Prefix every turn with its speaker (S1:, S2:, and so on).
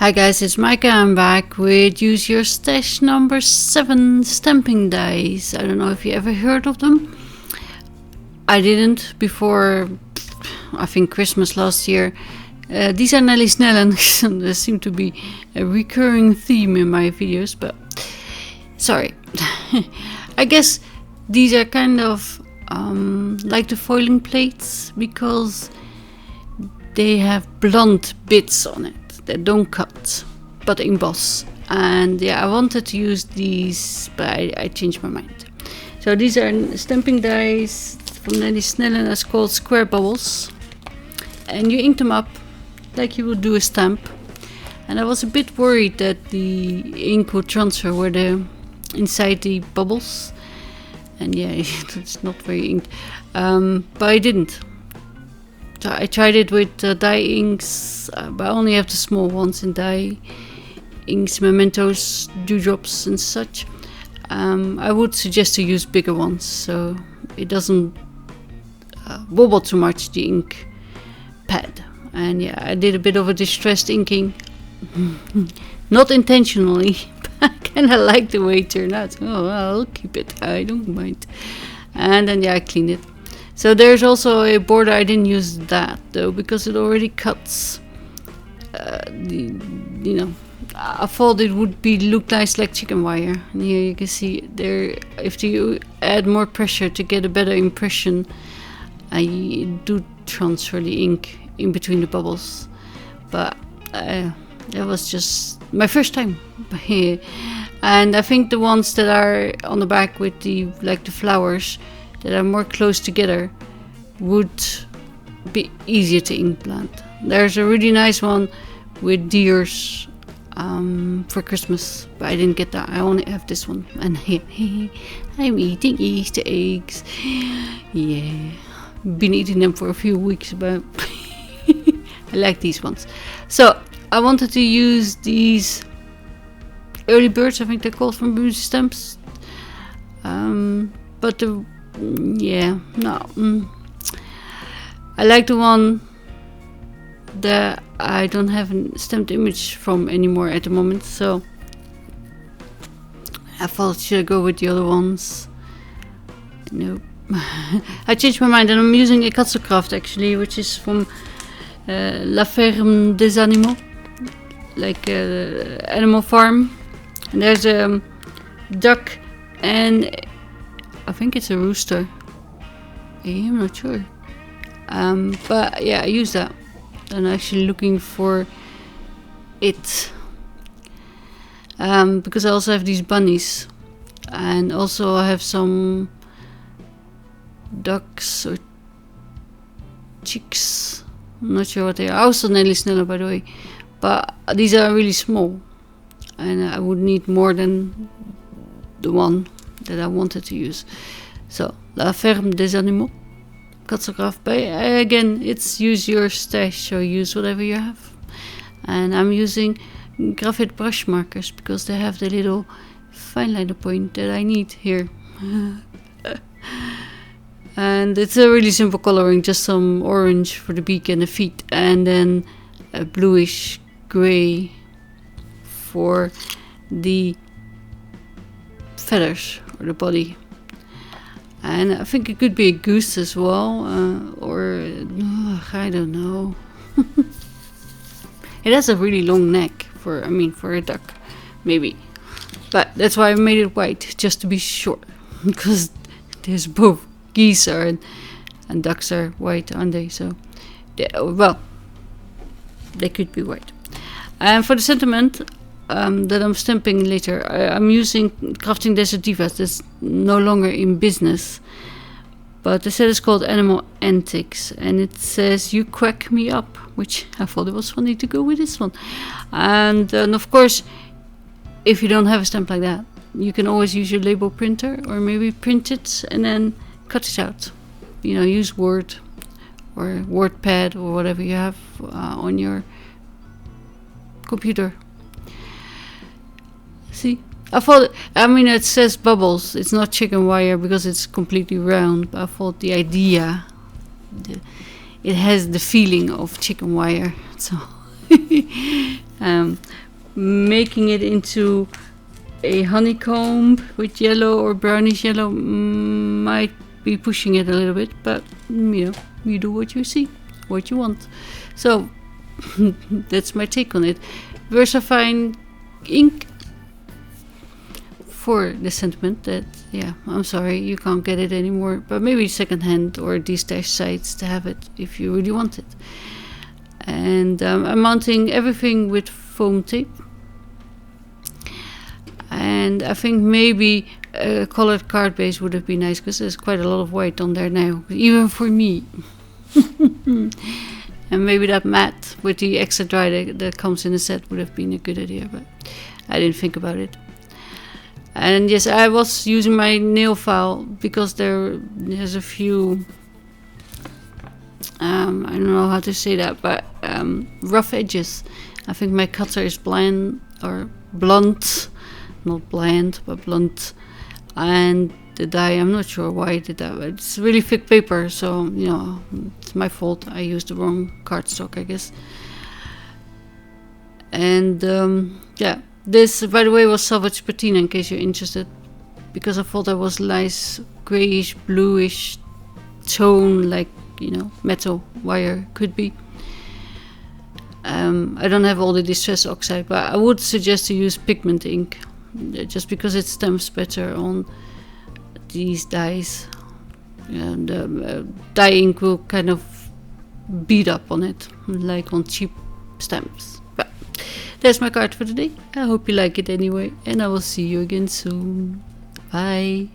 S1: Hi guys, it's Micah. I'm back with Use Your Stash number 7 stamping dies. I don't know if you ever heard of them. I didn't before, I think, Christmas last year. These are Nellie Snellen. There seem to be a recurring theme in my videos, but sorry. I guess these are kind of like the foiling plates because they have blunt bits on it that don't cut but emboss. And yeah, I wanted to use these, but I changed my mind. So these are stamping dies from Nellie Snellen. It's called square bubbles, and you ink them up like you would do a stamp. And I was a bit worried that the ink would transfer where the inside the bubbles, and yeah, it's not very inked, but I didn't. So I tried it with dye inks, but I only have the small ones in dye inks, Mementos, dewdrops and such. I would suggest to use bigger ones so it doesn't wobble too much, the ink pad. And yeah, I did a bit of a distressed inking, not intentionally, but I kind of like the way it turned out. Oh, I'll keep it, I don't mind. And then yeah, I cleaned it. So there's also a border. I didn't use that though because it already cuts. I thought it would look nice like chicken wire. And here you can see there. If you add more pressure to get a better impression, I do transfer the ink in between the bubbles. But that was just my first time. And I think the ones that are on the back with the flowers that are more close together would be easier to ink blend. There's a really nice one with deers for Christmas, but I didn't get that. I only have this one. And I'm eating Easter eggs. Yeah, been eating them for a few weeks, but I like these ones. So I wanted to use these early birds, I think they're called, from Beauty Stamps. But the I like the one that I don't have a stamped image from anymore at the moment, so I thought should I go with the other ones. Nope. I changed my mind and I'm using a Katzelkraft actually, which is from La Ferme des Animaux, like Animal Farm. And there's a duck and I think it's a rooster. I'm not sure. But yeah, I use that. I'm actually looking for it. Because I also have these bunnies. And also I have some ducks or chicks. I'm not sure what they are. Also Nellie Snellen, by the way. But these are really small. And I would need more than the one that I wanted to use. So, La Ferme des Animaux, Katzelkraft. Again, it's use your stash, so use whatever you have. And I'm using graphite brush markers because they have the little fine liner point that I need here. And it's a really simple coloring, just some orange for the beak and the feet, and then a bluish gray for the feathers or the body. And I think it could be a goose as well, or I don't know. It has a really long neck for a duck, maybe. But that's why I made it white, just to be sure, because there's both geese and ducks are white, aren't they? So, they could be white. And for the sentiment that I'm stamping later, I'm using Crafting Desert Divas. That's no longer in business, but the set is called Animal Antics, and it says "You Quack Me Up," which I thought it was funny to go with this one. And of course, if you don't have a stamp like that, you can always use your label printer, or maybe print it and then cut it out. Use Word or WordPad or whatever you have on your computer. See, it says bubbles. It's not chicken wire because it's completely round. But I thought the idea, it has the feeling of chicken wire. So Making it into a honeycomb with yellow or brownish yellow might be pushing it a little bit, but you know, you do what you see, what you want. So that's my take on it. Versafine ink for the sentiment that, yeah, I'm sorry you can't get it anymore, but maybe secondhand or de-stash sites to have it if you really want it. And I'm mounting everything with foam tape. And I think maybe a colored card base would have been nice, because there's quite a lot of white on there now, even for me. And maybe that matte with the extra dry that comes in the set would have been a good idea, but I didn't think about it. And yes, I was using my nail file because there's a few, I don't know how to say that, but rough edges. I think my cutter is blunt, not bland, but blunt. And the dye, I'm not sure why I did that, but it's really thick paper, so, you know, it's my fault. I used the wrong cardstock, I guess. And yeah, this, by the way, was Salvage Patina, in case you're interested, because I thought that was nice grayish, bluish tone, like, you know, metal wire could be. I don't have all the Distress Oxide, but I would suggest to use pigment ink, just because it stamps better on these dyes. And dye ink will kind of beat up on it, like on cheap stamps. But that's my card for today. I hope you like it anyway, and I will see you again soon. Bye.